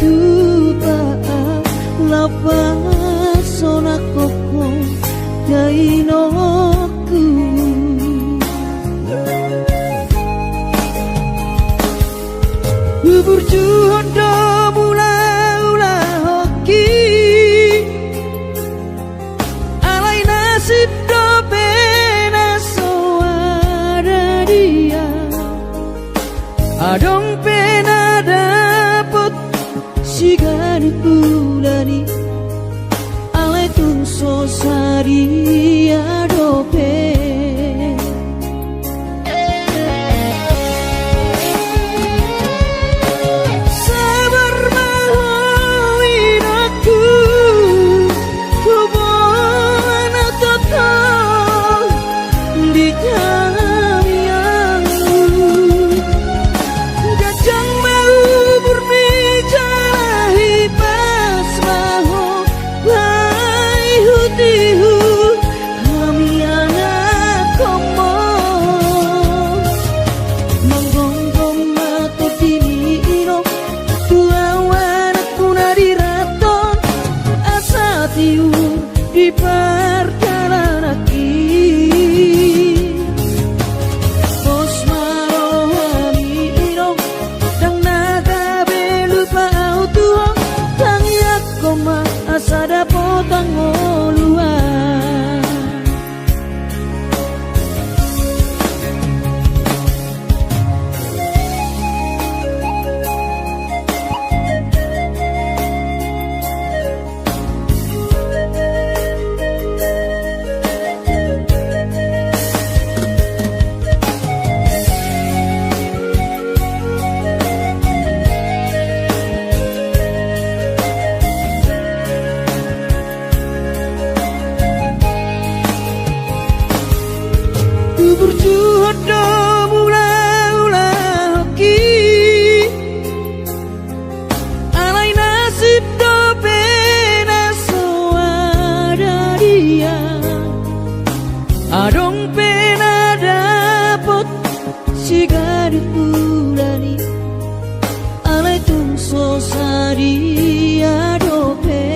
tupa lapas sona koko kainoku bubur jondo mula-ula hoki alai nasib do pena soara dia adong pena dapet sigari bulani alai tung sosari adope di perjalanan bos marohani irong dang naga belupa auto tang yak koma asada potang oluan berjodoh mula-ula hoki alai nasib do pena soada dia adong pena dapot sigari bulani alai tung sosari adope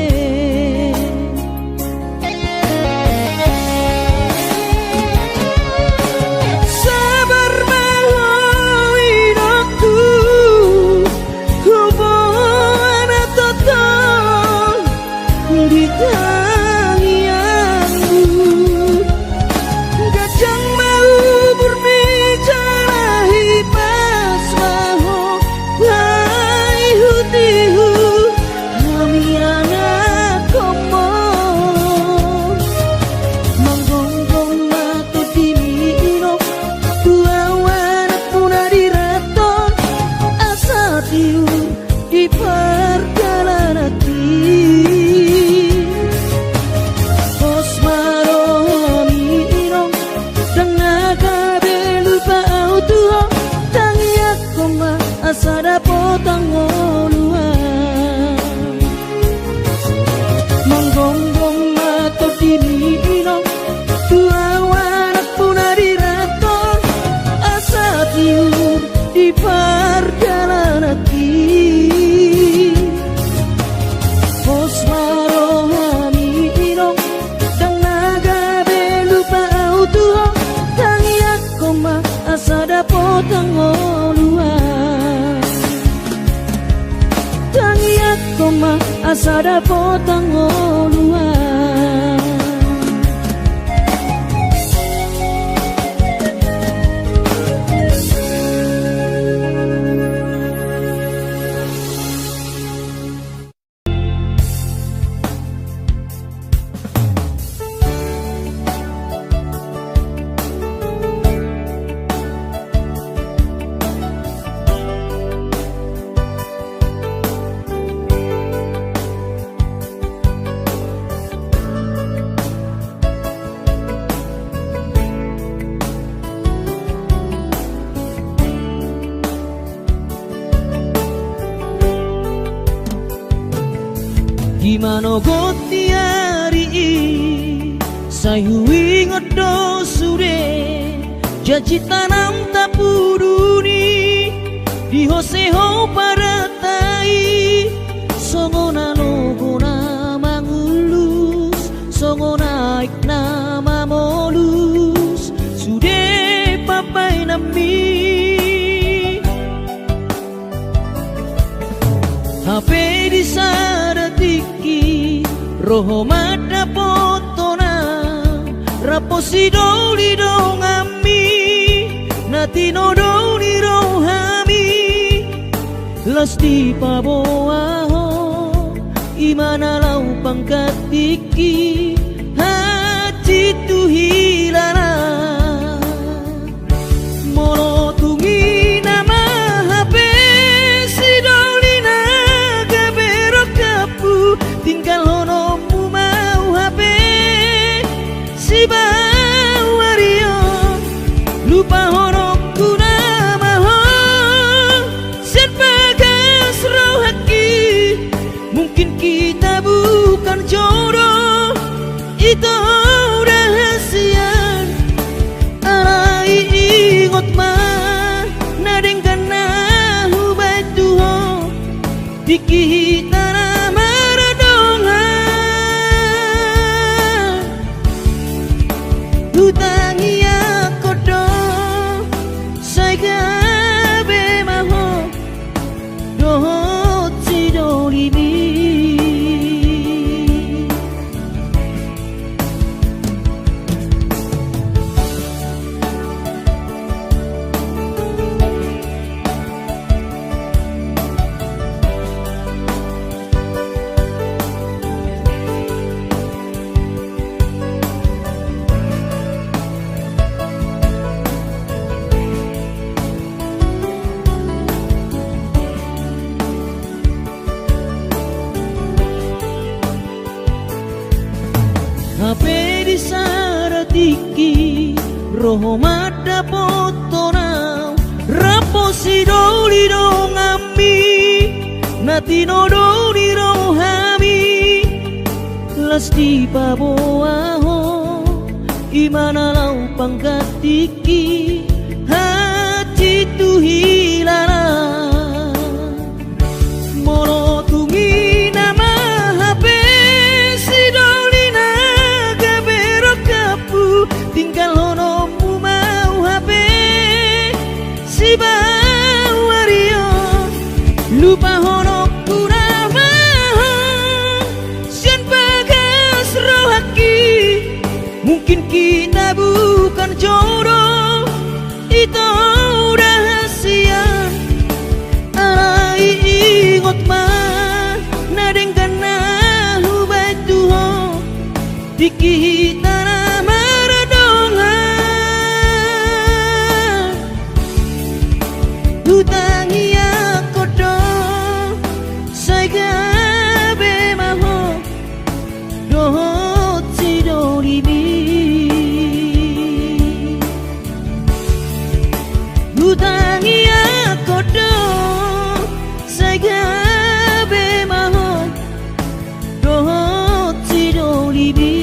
di perjalanan bos marohani irong dang naga belupa auto tang yak koma asada potang oluan manggonggong mato dini irong tua wanak punari raton asa tiur di perjalanan bos marohani irong dang naga belupa auto tang yak koma asada potang oluan tang yak koma asada potang oluan Gimana gotiari sayui ngodo sure jaji tanam tapuduni di hoseho paratai HP di sadatiki roho mata potona raposi doli dongami nati nodoni rohami lasti paboaho imana lau pangkat tiki hati tu hilana molo tungi nama HP si dolina gabero kapu tinggal honomu mau HP si bawario lupa honokku nama ho sen bagas rohaki mungkin kita bukan jodoh itu rahasia alai ingot mah nadengkan nahu batuho dikita nama radongan hutangi akodo saya gabe maho dohot si dolimi HP di saratiki roho mata potona raposi doli dongami nati nodoni rohami lasti paboaho imana lau pangkat tiki hati tu hilana molo tungi nama HP si dolina gabero kapu tinggal honomu mau HP si bawario lupa honokku nama sian bagas rohaki mungkin kita bukan jodoh itu rahasia alai ingot mah nadengkan nahu batuho dikita nama radongan hutangi akodo saya gabe maho dohot si dolimi hutangi akodo saya gabe maho dohot si dolimi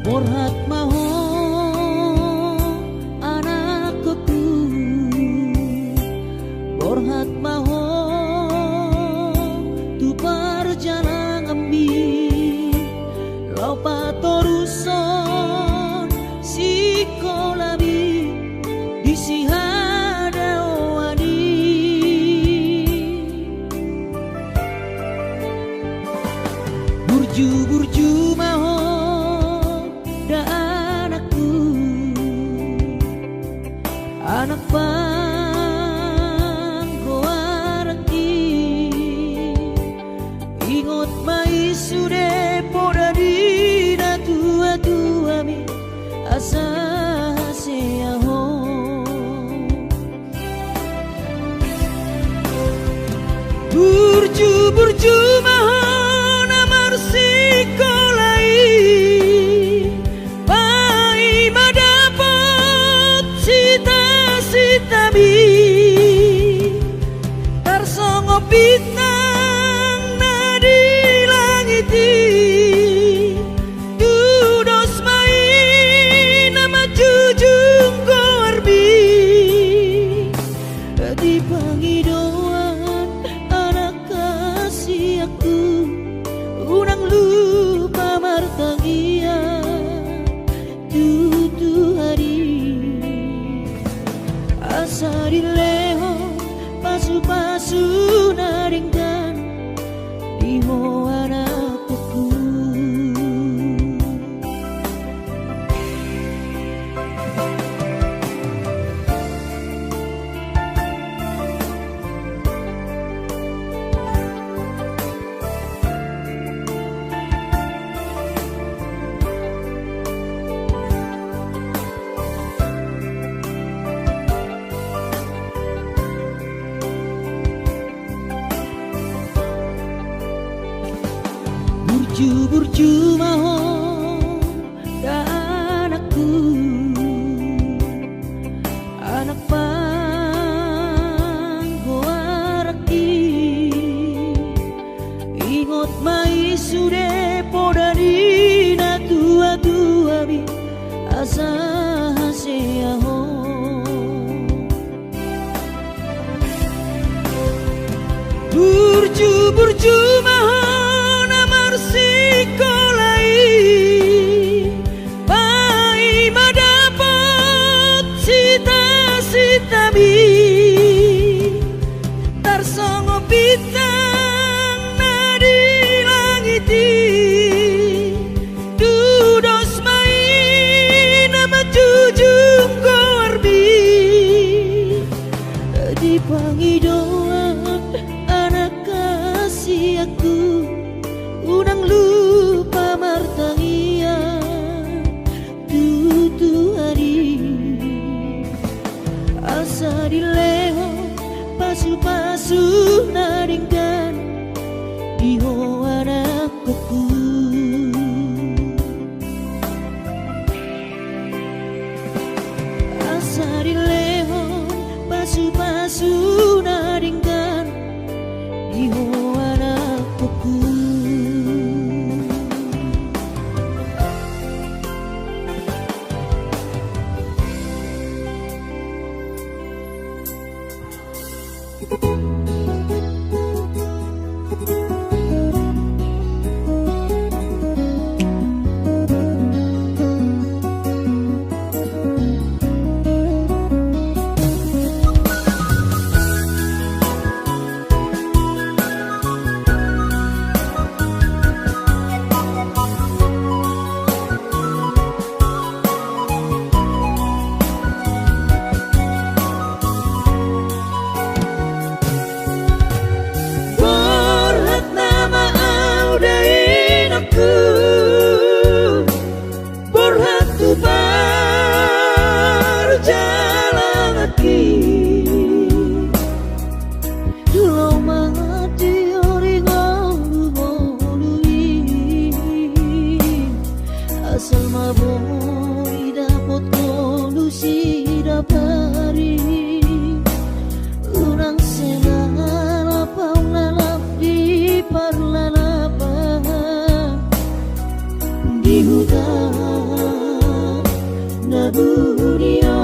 Borhat maho anakku Borhat maho tu perjalanan ambi lau patoruson si kolabi di si hadawani burju maho anak panggoaraki ingot mai sude poda dina tua mi asa seaho burju maho namar sikolai pai madapot sita-sitabi Asari leho pasu-pasu naringkan diho anakku. Burju mahon da anakku, anak panggoaraki, ingot mai sude podari na tua bi asa haseaho. Burju mahon sikolai pai madapat cita-cita mi tarsongo bintang nadi langiti dudos mai nama jujung korbi di pangidoan anak kasih aku unang lupa martangia tutu hari asa dileho pasu-pasu naringkan diho anakku. Asa dileho pasu-pasu naringkan diho anakku. Berhatu berjalan lagi Dulau mati ori ngolui asal maboi dapat kolusi dapari urang senang lapau lalap di parlalapa di hutan na dunia.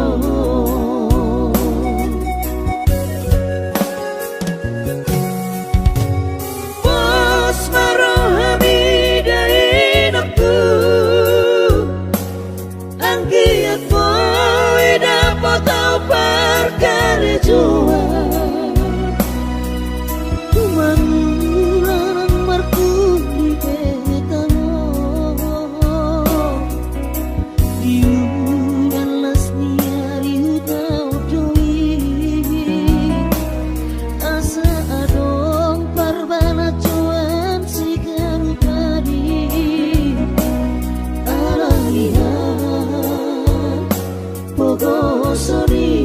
Bos marohami dain aku angkiat boy dapat tau perkara jua mangulang marku di petano diuran lasnia riutau doi asa adong parbana cuan si karupadi alalihan pogosori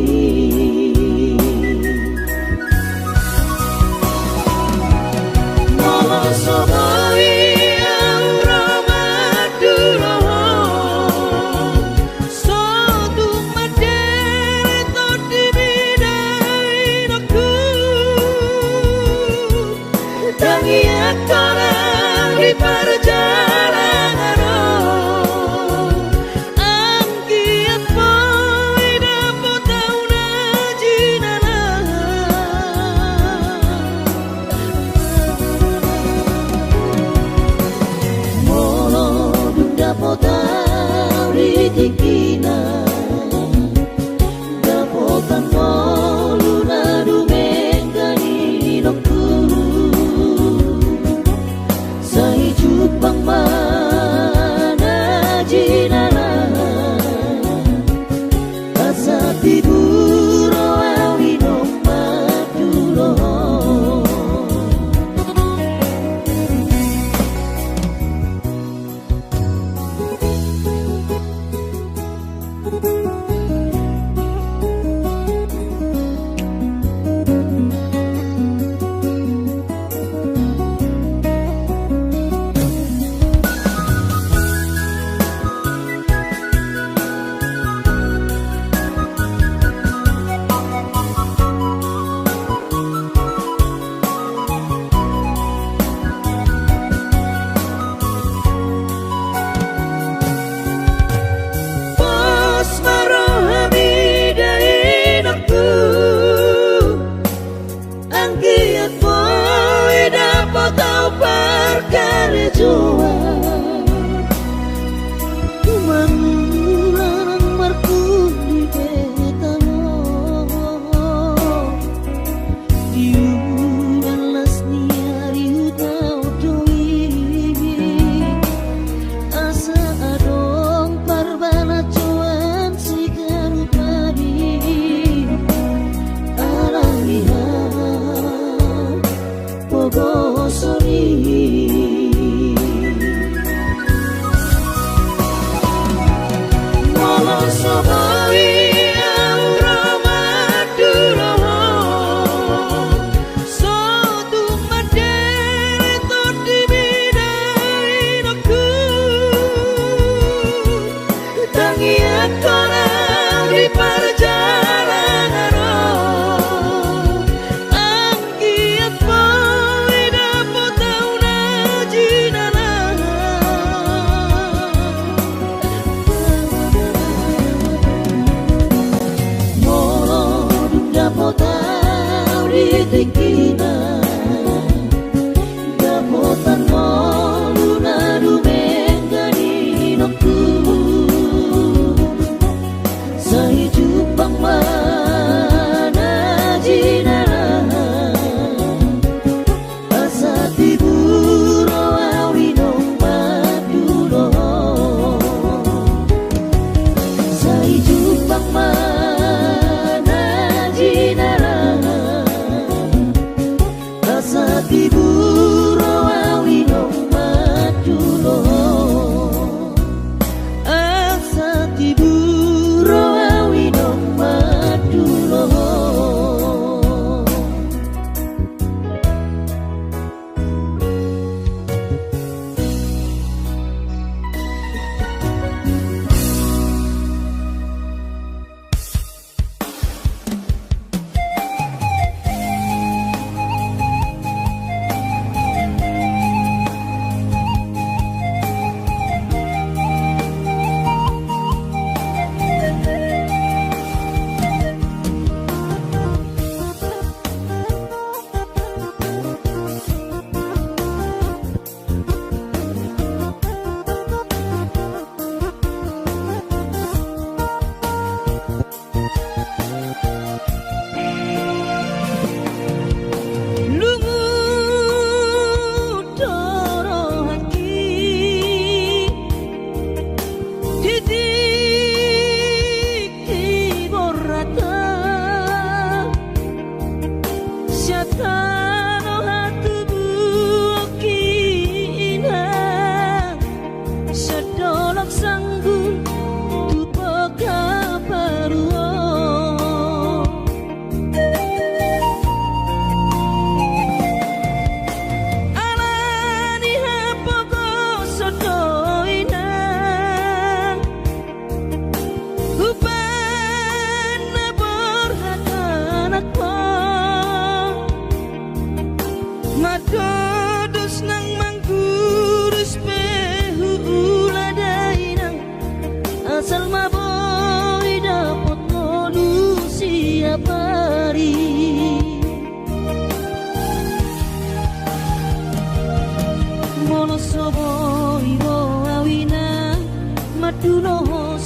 ditikina dapotan moluna dumengani nokku sai jupang mana jinara asa tiburo awino madulo sai jupang mana jinara asa tiburo awino madulo asa tiburo awino madulo.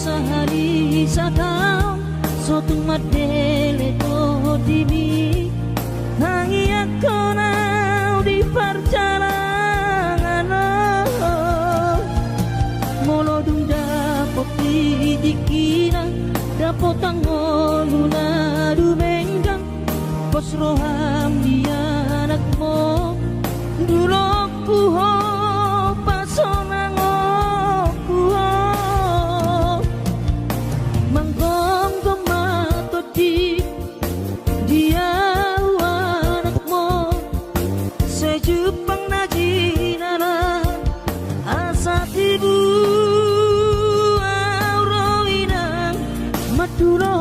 Sahari sakau sotung madele to dimi hangi akona di perjalanan molodung dapot dikina dapot tangoluna dumenggang pos roham dia anakmu dulu kuho pasonang Jepang najinana asa tibu auroina maduro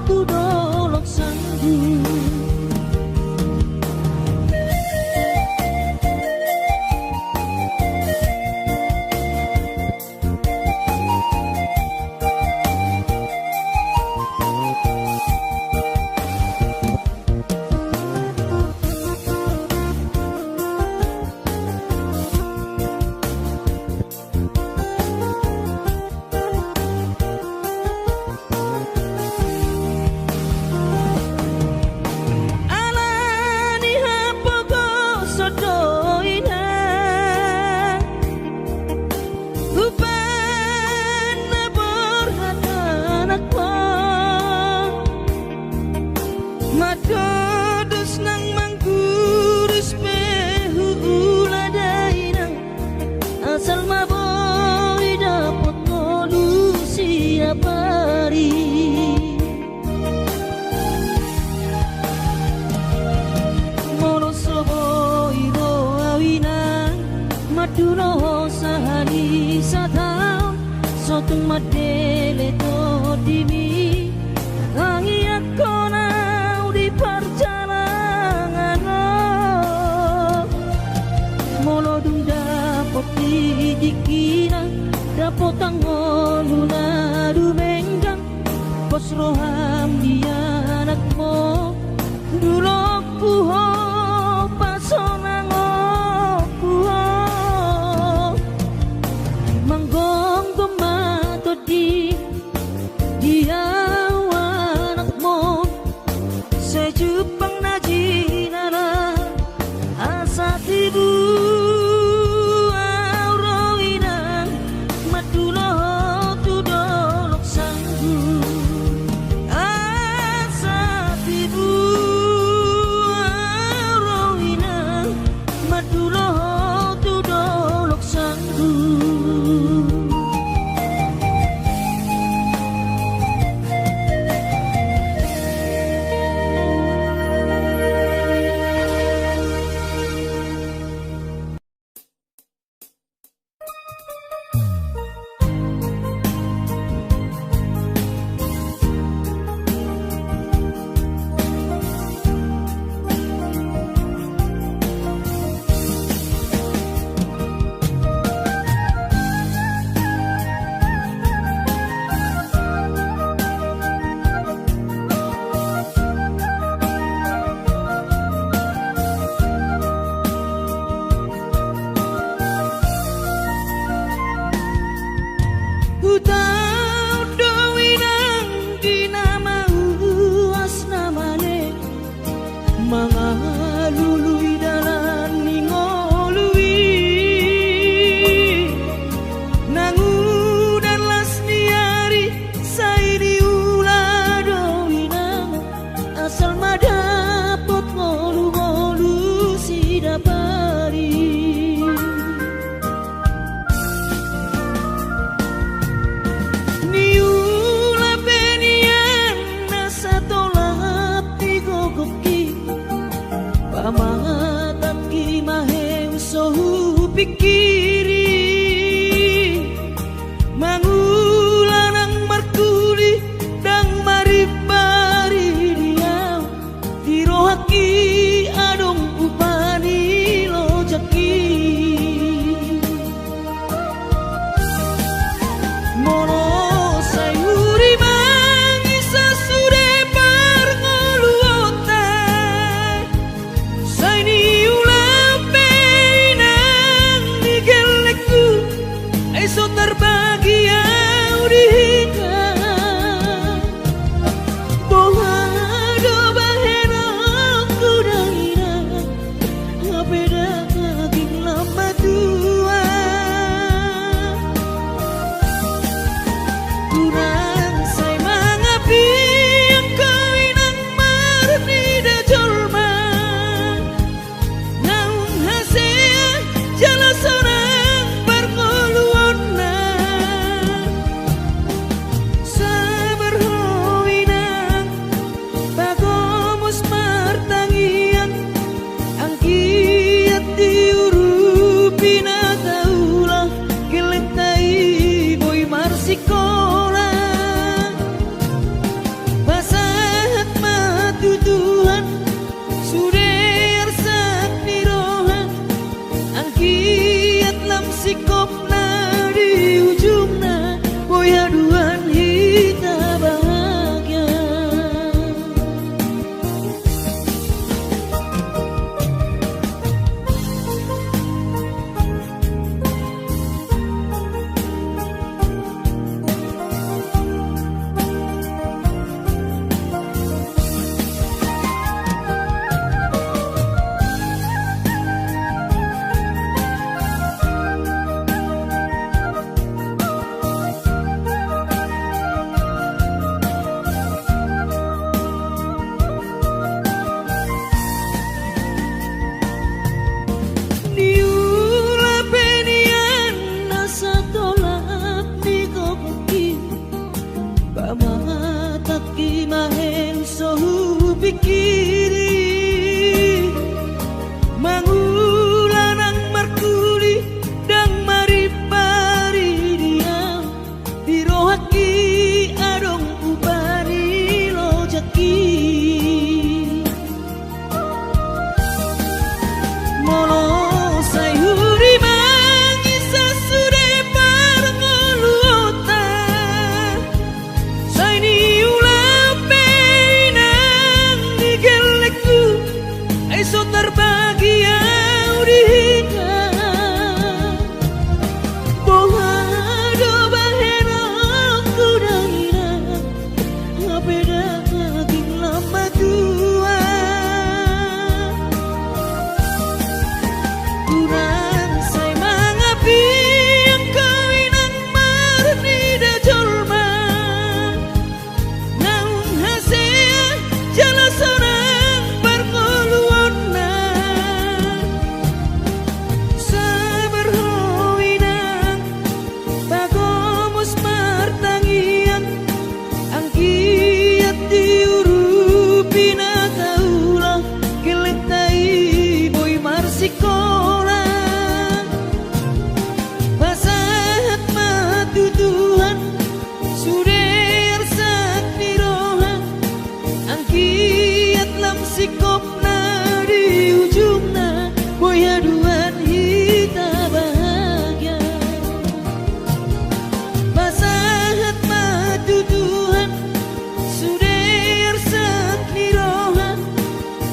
tudolok sanggu. Maduro sahari satau sotung madele to dimi hangi akona di perjalanan molodung dapot dikina dapot tangoluna dumenggang pos roham dia anakmu dulu pang najinara asa tibu auroinan madulo tudolok sanggu asa tibu auroinan madulo tudolok sanggu.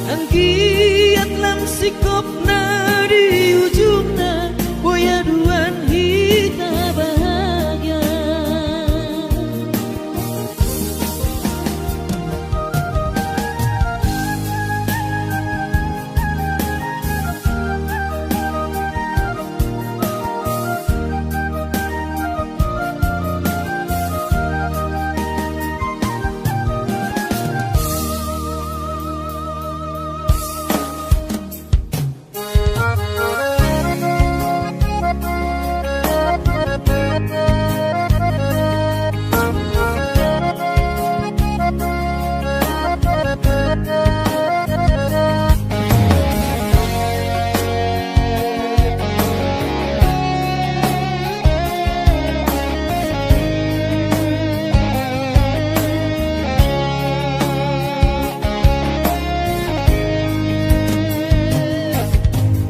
Angkiat lam sikopna di ujungna, boya duan kita bahagia.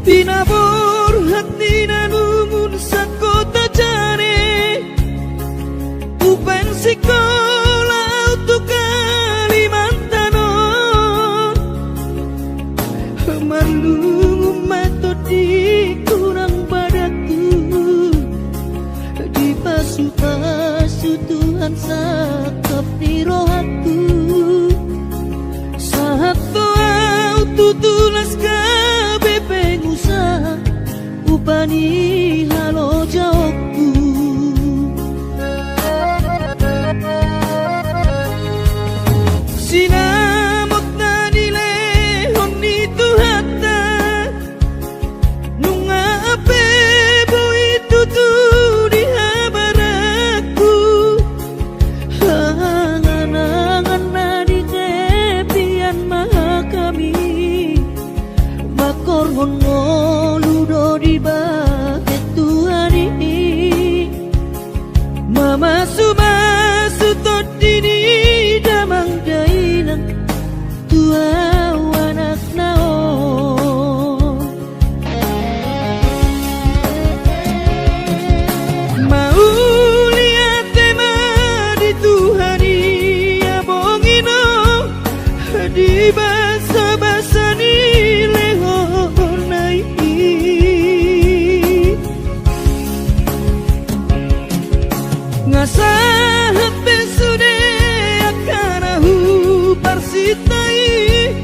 Tinabur hati nanumun sakota jane, upen sekolah untuk Kalimantanon. Malungu metodi kurang padaku, di pasu-pasu Tuhan sakap di rohaku. Saat doa tutulas kabe pengusaha, upani halo jawabku. Sinamot na nilehon itu hata, nunga ape boy tutu di habaraku. Angan-angan na di tepian maha kami, makorhon ngoludo di baket Tuhani. Mama sumasu todini damang dainan, tua anak nao. Mau lihat tema di Tuhani abongino, di basa-basa ni lehonai. Ngasahat besude akanahu parsitai,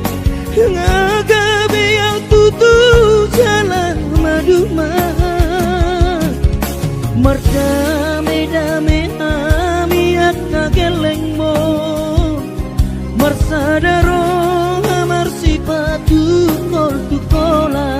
ngagabe yang tutu jalan maduma. Merdame-dame ami akageleng mo, marsadaro amar sipatu kol tukola.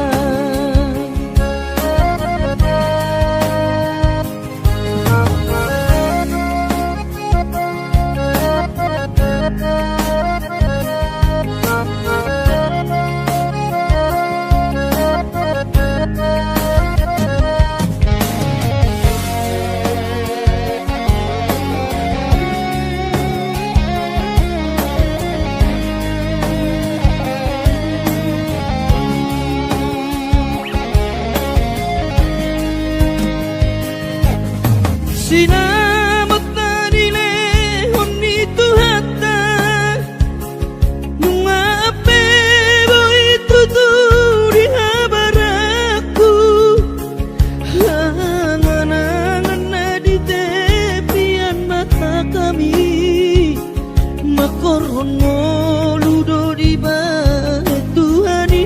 Sinamot na nilehon itu hata, nunga ape boy tutu di habaraku. Angan-angan na di tepian mata kami, makorhon ngoludo di baket Tuhani.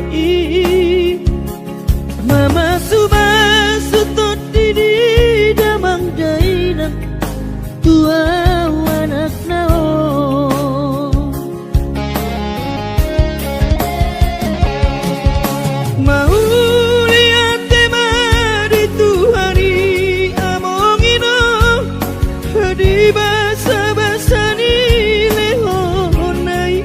Mama subasu todini damang dainan, tua anak nao. Mau lihat tema di Tuhani amongino, di basa-basa ni lehonai.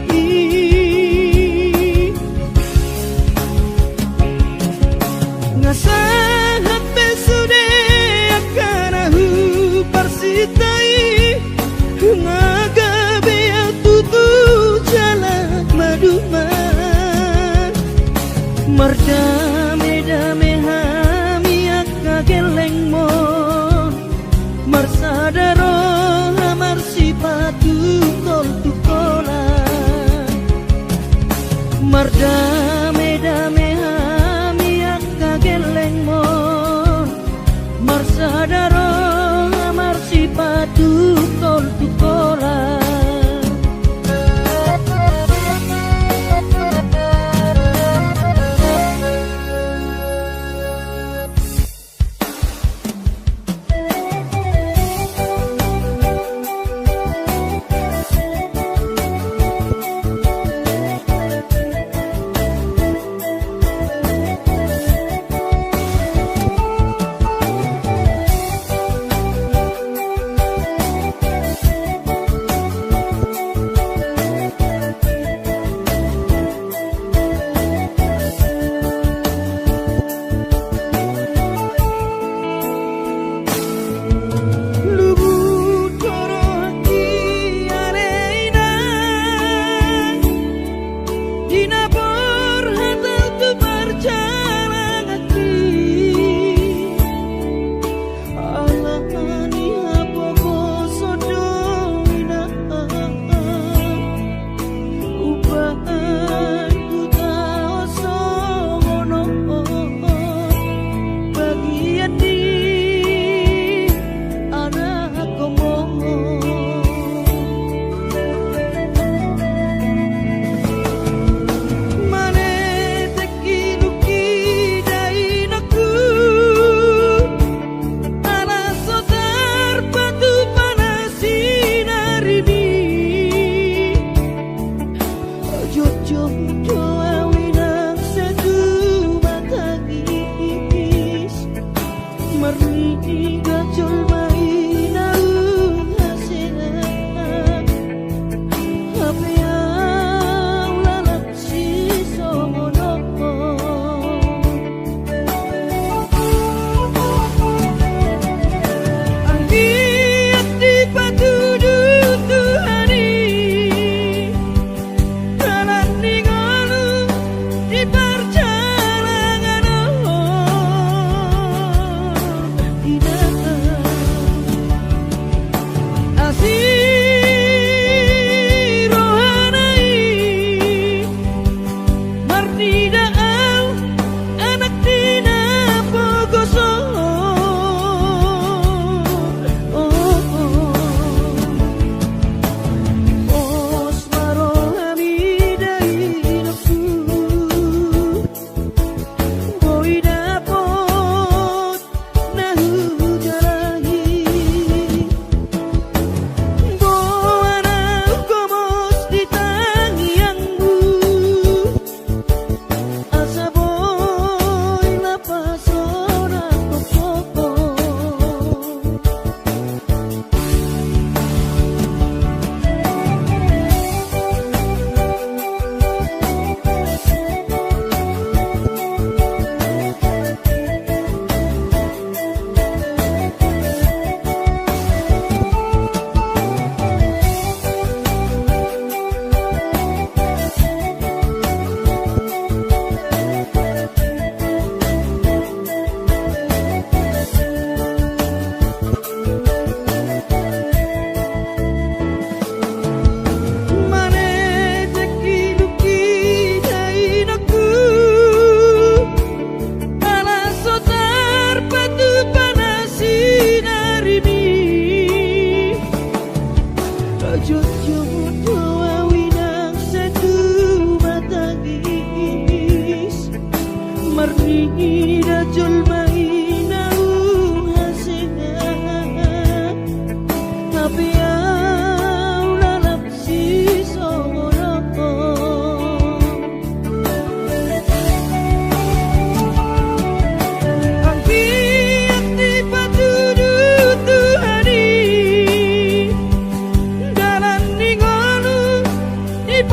Ngasahat besude akanahu parsitai, ngagabe yang tutu jalan maduma. Merdame-dame hami akageleng mo, marsadaro amar sipatu kol tukola. Merdame Dame-dame hami akka geleng mon Marsadaro amar sipatu tol tukola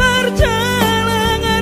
perjalanan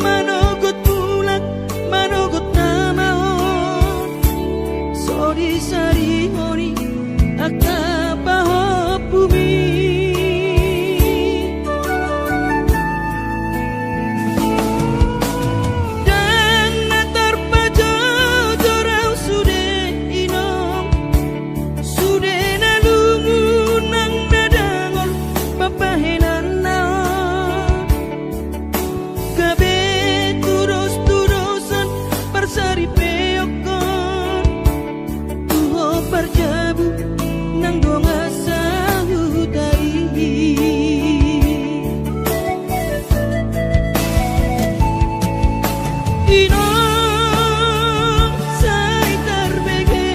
manogot mulak manogot namaon sori sari hori akapahop bumi dan natar pajojorau sude inom sude nalungu nang nadangol papahenan naon gabe turos-turosan parsari peokon tuho parjabu nang donga sahutai ino sai tarbege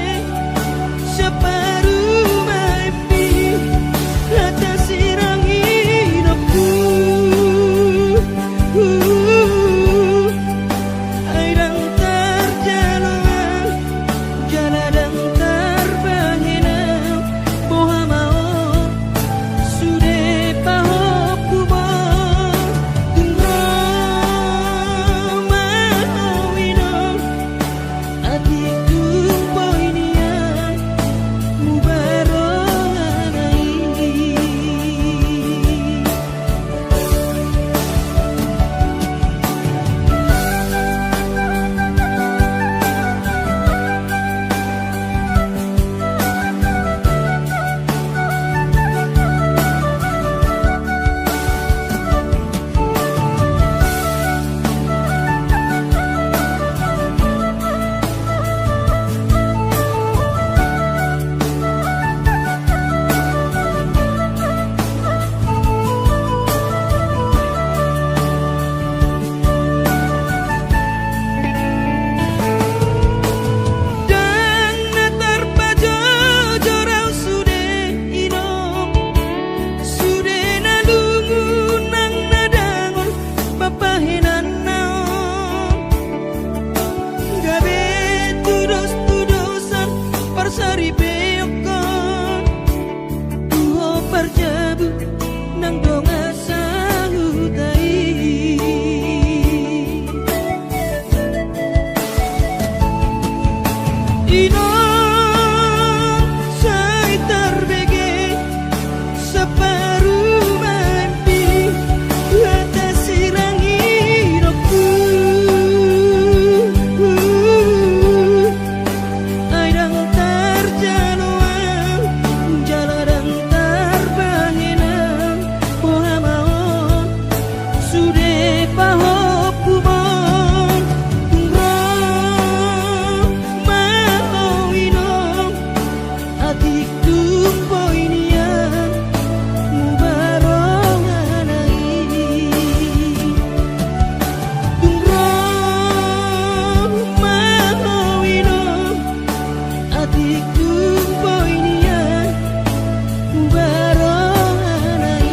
saparu maipi kata sirang hidupku airang terjalan jaladang terbahina boha mau sude pahop kubor tungro mawino adikku poinian mubaronai dan natar pajojorau sude inom sude nalungu nang nadangon papahenan naon gabe tudos-tudosan parsari beokon tuho parjabu nang donga sahutai ino sai tarbege saparu mimpi kata sirang hidupku airang terjaluan jaladang terbahina boha maon sude pahop kubon tungro mawino adikku poinian mubaronganai tungro mawino adikku poinian mubaronganai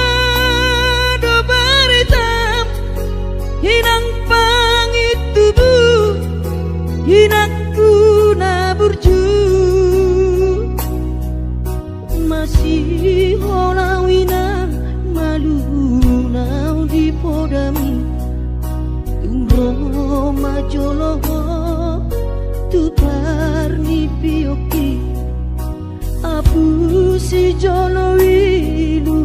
Bohado baritam hinang pangit tubuh hinakku naburju masih holawina malu nau di podami tungro majoloho tu parni pioki apu si jolo wilu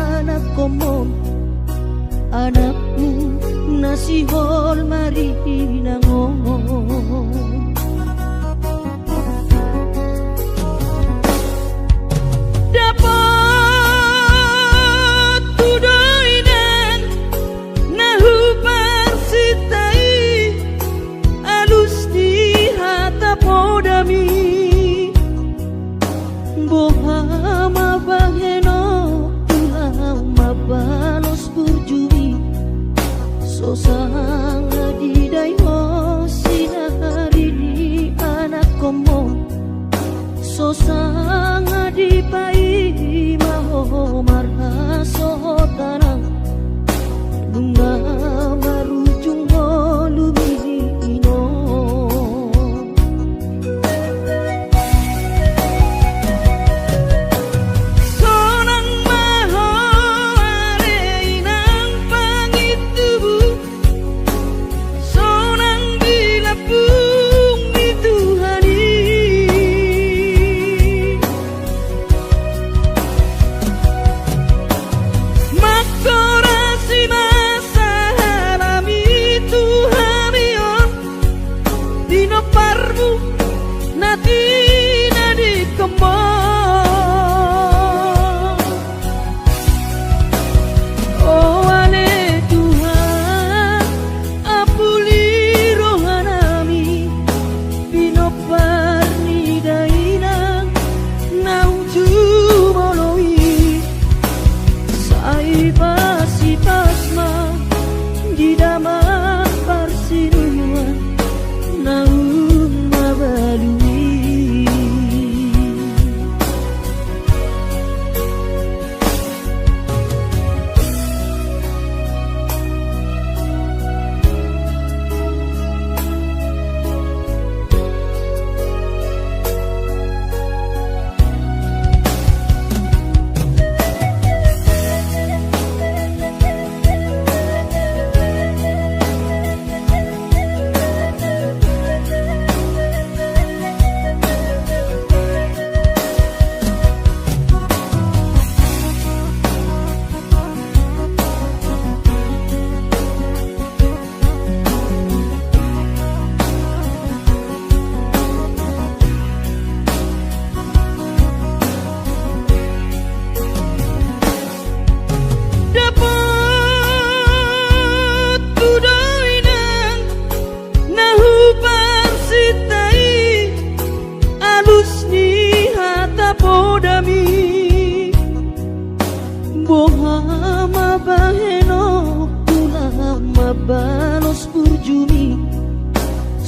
anak komom anakmu nasi hol mari nangon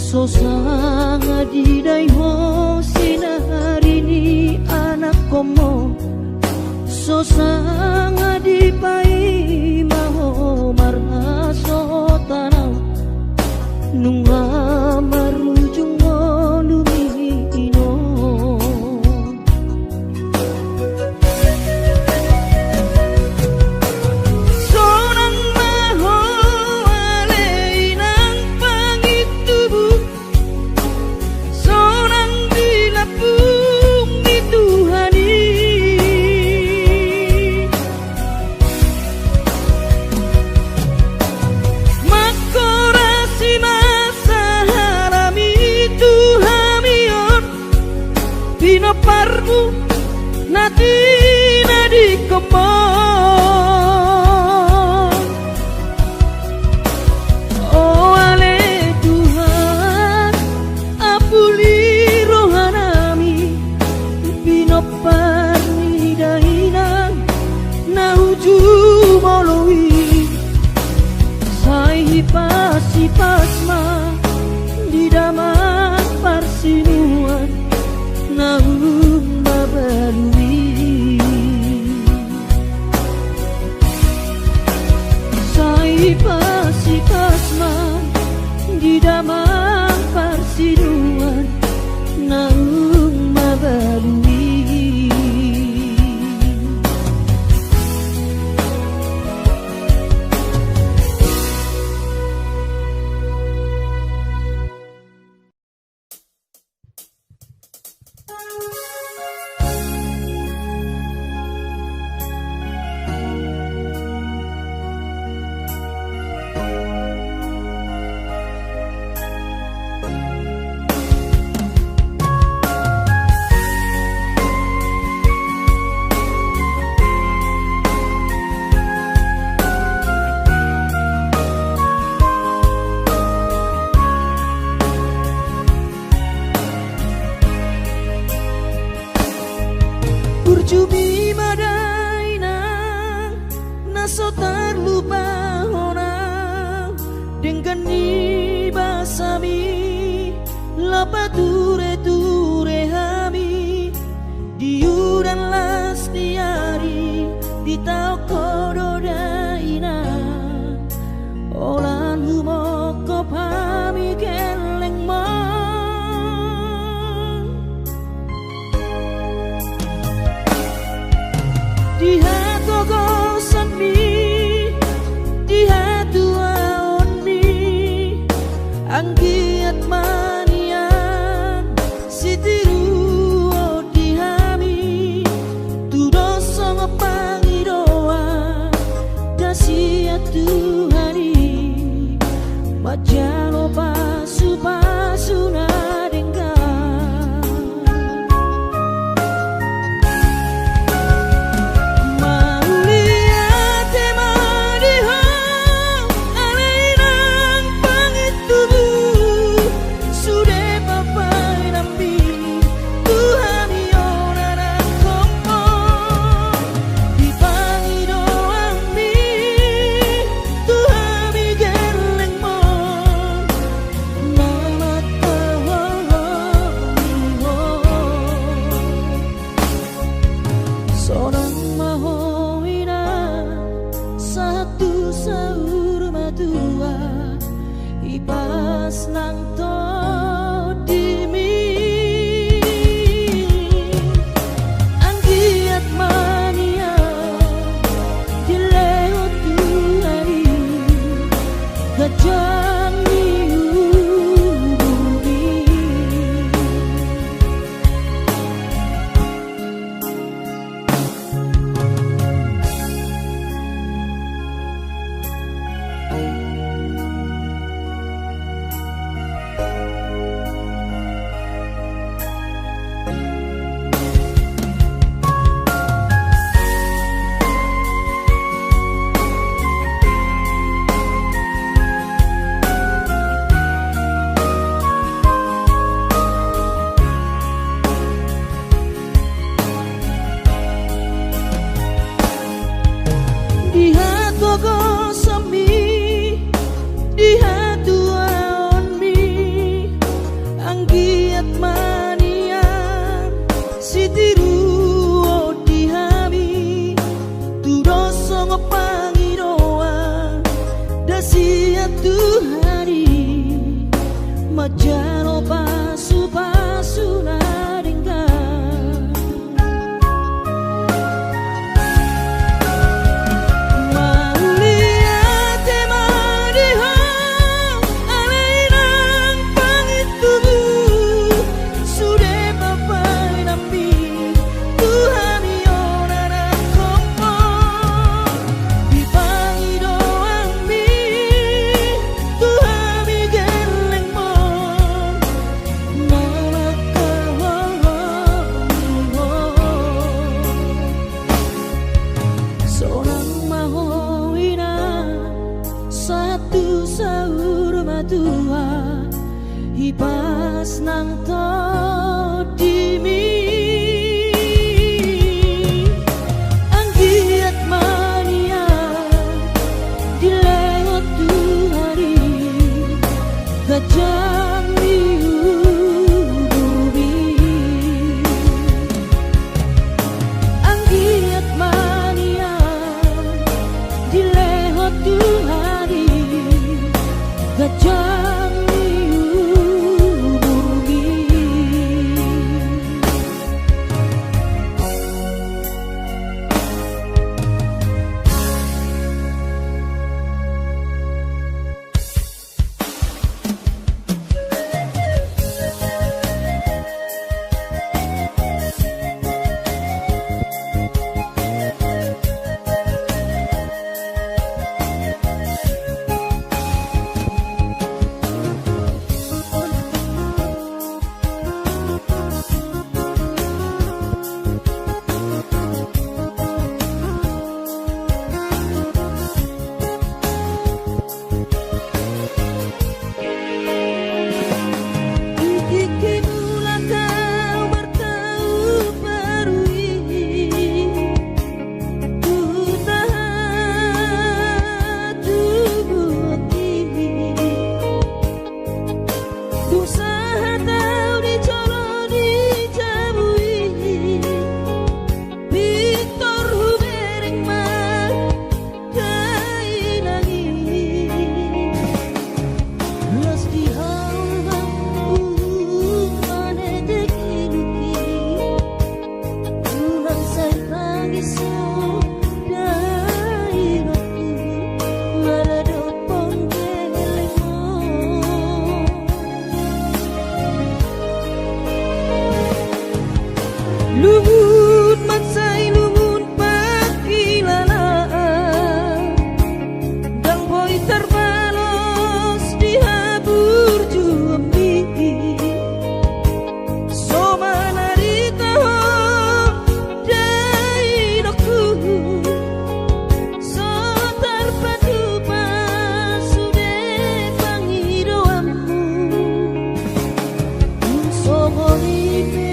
So sangat didai ho sinari ni anak komo. So sangat dipai maho marhaso tanau nunga marujung lumino. Sonang maho aleinang pangitubu, sonang dilapung di Tuhani. Makorasi masa harami Tuhamion Pino parmu nati nadi komon. Oh ale Tuhan apuli rohanami Pino parni dahinang na uju molowi. Sai hipas-hipasma di daman parsinuan naung babalui. Sai hipas-hipasma di daman parsinuan naung babalui. Urjubi madaina naso terlupa honang dengan ni basami lapa ture hami diuran las diari di tau kododaina olan humoko pami keleng di hatu gosan mi, di hatu aon mi, anggiat manian, sitiru di hami, tu dosa ngepangidoa, dasia Tuhani, majalo pasu nadengka. Ipas nang to dimi anggiat mania dileo Tuhani gajang bumi. Wajah pasu-pasu naringga Mauliate mariho alainan pangitumu Sude papai nampi Tuhan yonana komo Dipangi doami Tuhan geleng mo Seorang mahowina satu sahur matua Hipas nang to dimi Anggiat mania dilewat tu hari Gajah bumi Anggiat mania dilewat tu hari Gajah bumi Luhut mansai luhut pakilalaan Dan boy terbalos dihabur juambi So manarita ho dai doku So terpadu pasude pangidoamu So bolipe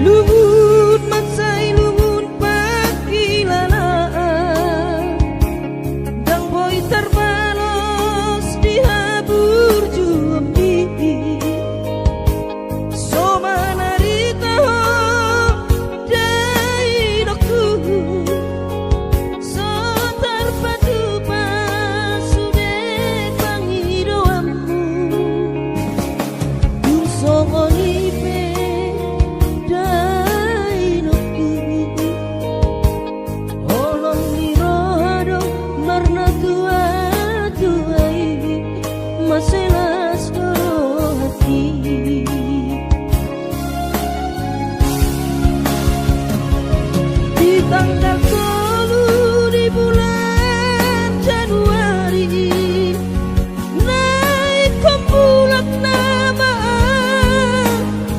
luhut maksai luhut pakilanaan dan boy terbalos di habur juam di so manarita dai dokku so terpadu pasude pangidoammu dun songoni maselas karo hati di tanggal 10 di bulan Januari naik kumpulan nama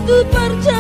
tu percaya